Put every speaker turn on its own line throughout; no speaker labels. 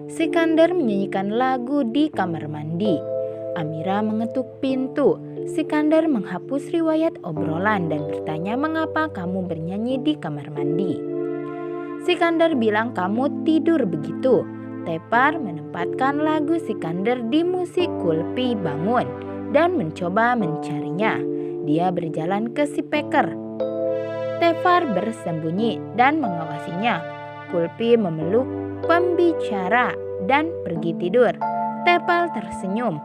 Sikandar menyanyikan lagu di kamar mandi. Amira mengetuk pintu. Sikandar menghapus riwayat obrolan dan bertanya mengapa kamu bernyanyi di kamar mandi. Sikandar bilang kamu tidur begitu. Tepar menempatkan lagu Sikandar di musik Kulpi bangun dan mencoba mencarinya. Dia berjalan ke si Peker. Tepar bersembunyi dan mengawasinya. Kulpi memeluk pembicara dan pergi tidur. Tepar tersenyum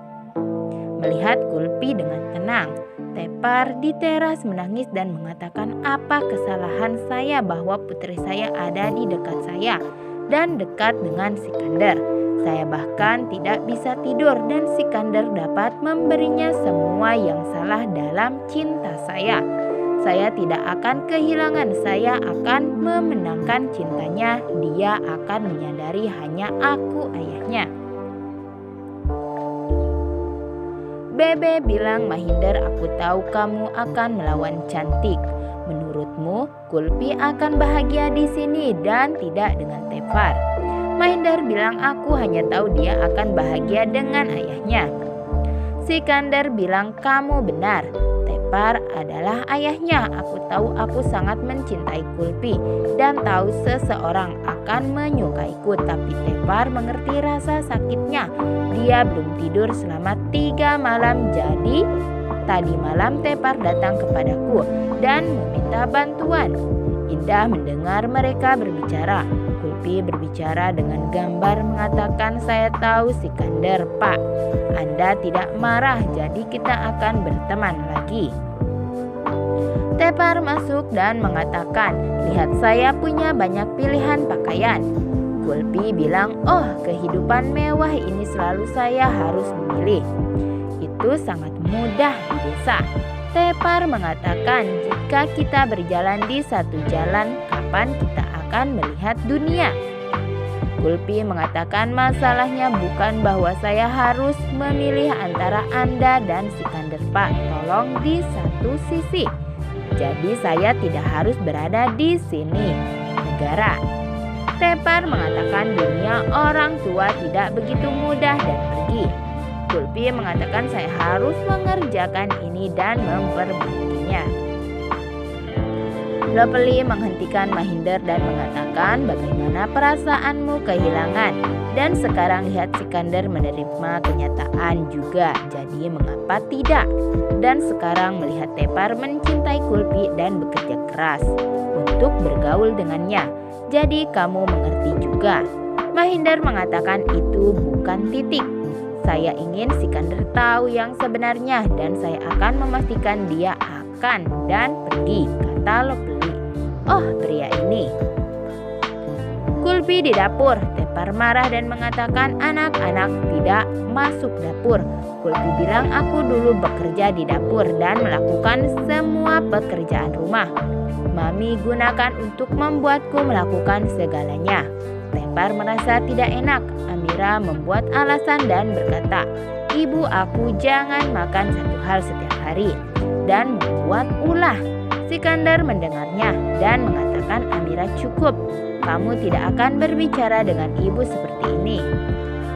melihat Kulpi dengan tenang. Tepar di teras menangis dan mengatakan apa kesalahan saya bahwa putri saya ada di dekat saya dan dekat dengan Sikandar. Saya bahkan tidak bisa tidur dan Sikandar dapat memberinya semua yang salah dalam cinta saya. Saya tidak akan kehilangan, saya akan memenangkan cintanya. Dia akan menyadari hanya aku ayahnya. Bebe bilang, Mahindar, aku tahu kamu akan melawan Cantik. Menurutmu, Kulpi akan bahagia di sini dan tidak dengan Tepar. Mahindar bilang, aku hanya tahu dia akan bahagia dengan ayahnya. Sikandar bilang, kamu benar. Tepar adalah ayahnya. Aku tahu aku sangat mencintai Kulpi dan tahu seseorang akan menyukaiku. Tapi Tepar mengerti rasa sakitnya. Dia belum tidur selama 3 malam. Jadi tadi malam Tepar datang kepadaku dan meminta bantuan. Indah mendengar mereka berbicara. Kulpi berbicara dengan gambar mengatakan, saya tahu Sikandar, Pak. Anda tidak marah, jadi kita akan berteman lagi. Tepar masuk dan mengatakan, lihat saya punya banyak pilihan pakaian. Kulpi bilang, oh kehidupan mewah ini selalu saya harus memilih. Itu sangat mudah di desa. Tepar mengatakan, jika kita berjalan di satu jalan, kapan kita akan melihat dunia? Kulpi mengatakan, masalahnya bukan bahwa saya harus memilih antara Anda dan Sikandar, Pak. Tolong di satu sisi. Jadi saya tidak harus berada di sini. Negara. Tepar mengatakan dunia orang tua tidak begitu mudah dan pergi. Kulpi mengatakan saya harus mengerjakan ini dan memperbaikinya. Lopeli menghentikan Mahindar dan mengatakan, bagaimana perasaanmu kehilangan? Dan sekarang lihat Sikandar menerima kenyataan juga, jadi mengapa tidak? Dan sekarang melihat Tepar mencintai Kulpi dan bekerja keras untuk bergaul dengannya, jadi kamu mengerti juga. Mahindar mengatakan itu bukan titik. Saya ingin Sikandar tahu yang sebenarnya dan saya akan memastikan dia akan dan pergi, kata Lopeli. Oh, pria ini. Kulpi di dapur. Tepar marah dan mengatakan anak-anak tidak masuk dapur. Kulpi bilang aku dulu bekerja di dapur dan melakukan semua pekerjaan rumah. Mami gunakan untuk membuatku melakukan segalanya. Tepar merasa tidak enak. Amira membuat alasan dan berkata, ibu aku jangan makan satu hal setiap hari dan membuat ulah. Sikandar mendengarnya dan mengatakan, Amira cukup. Kamu tidak akan berbicara dengan ibu seperti ini.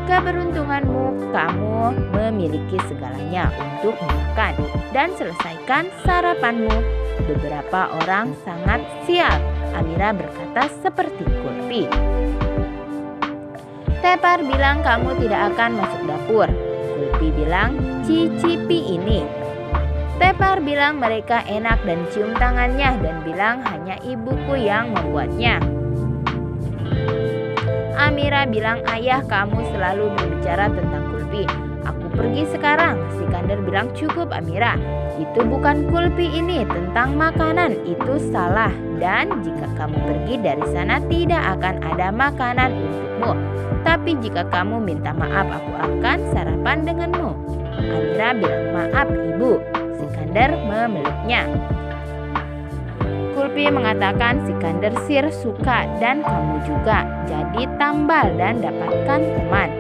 Keberuntunganmu, kamu memiliki segalanya untuk makan dan selesaikan sarapanmu. Beberapa orang sangat sial. Amira berkata seperti Kulpi. Tepar bilang kamu tidak akan masuk dapur. Kulpi bilang cicipi ini. Tepar bilang mereka enak dan cium tangannya dan bilang hanya ibuku yang membuatnya. Amira bilang ayah kamu selalu berbicara tentang Kulpi. Aku pergi sekarang. Sikandar bilang cukup Amira. Itu bukan Kulpi ini tentang makanan. Itu salah. Dan jika kamu pergi dari sana tidak akan ada makanan untukmu. Tapi jika kamu minta maaf aku akan sarapan denganmu. Amira bilang maaf ibu. Sikandar memeluknya. Kulpi mengatakan Sikandar sir suka dan kamu juga. Jadi tambal dan dapatkan teman.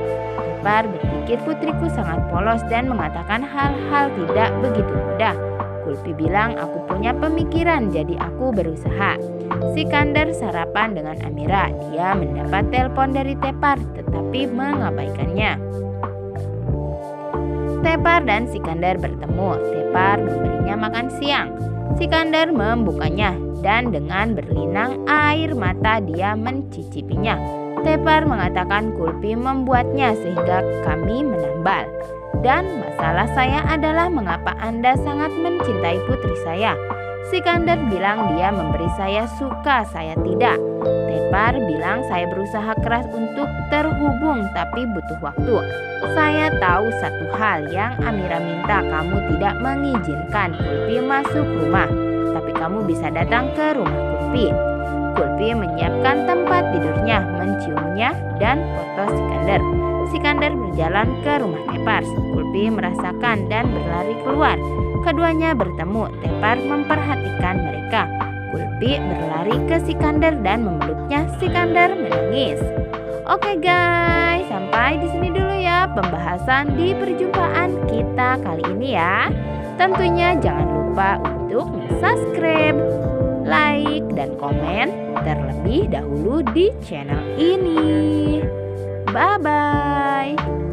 Tepar berpikir putriku sangat polos dan mengatakan hal-hal tidak begitu mudah. Kulpi bilang aku punya pemikiran jadi aku berusaha. Sikandar sarapan dengan Amira. Dia mendapat telepon dari Tepar tetapi mengabaikannya. Tepar dan Sikandar bertemu. Tepar memberinya makan siang. Sikandar membukanya dan dengan berlinang air mata dia mencicipinya. Tepar mengatakan Kulfi membuatnya sehingga kami menambal. Dan masalah saya adalah mengapa Anda sangat mencintai putri saya. Sikandar bilang dia memberi saya suka, saya tidak. Tepar bilang saya berusaha keras untuk terhubung tapi butuh waktu. Saya tahu satu hal yang Amira minta, kamu tidak mengizinkan Kulfi masuk rumah. Tapi kamu bisa datang ke rumah Kulfi. Kulfi menyiapkan tempat tidurnya, menciumnya dan foto Sikandar. Sikandar berjalan ke rumah Tepar. Kulfi merasakan dan berlari keluar. Keduanya bertemu. Tepar memperhatikan mereka. Kulfi berlari ke Sikandar dan memeluknya. Sikandar menangis. Oke guys, sampai di sini dulu ya pembahasan di perjumpaan kita kali ini ya. Tentunya jangan lupa untuk subscribe, like, dan komen terlebih dahulu di channel ini. Bye-bye.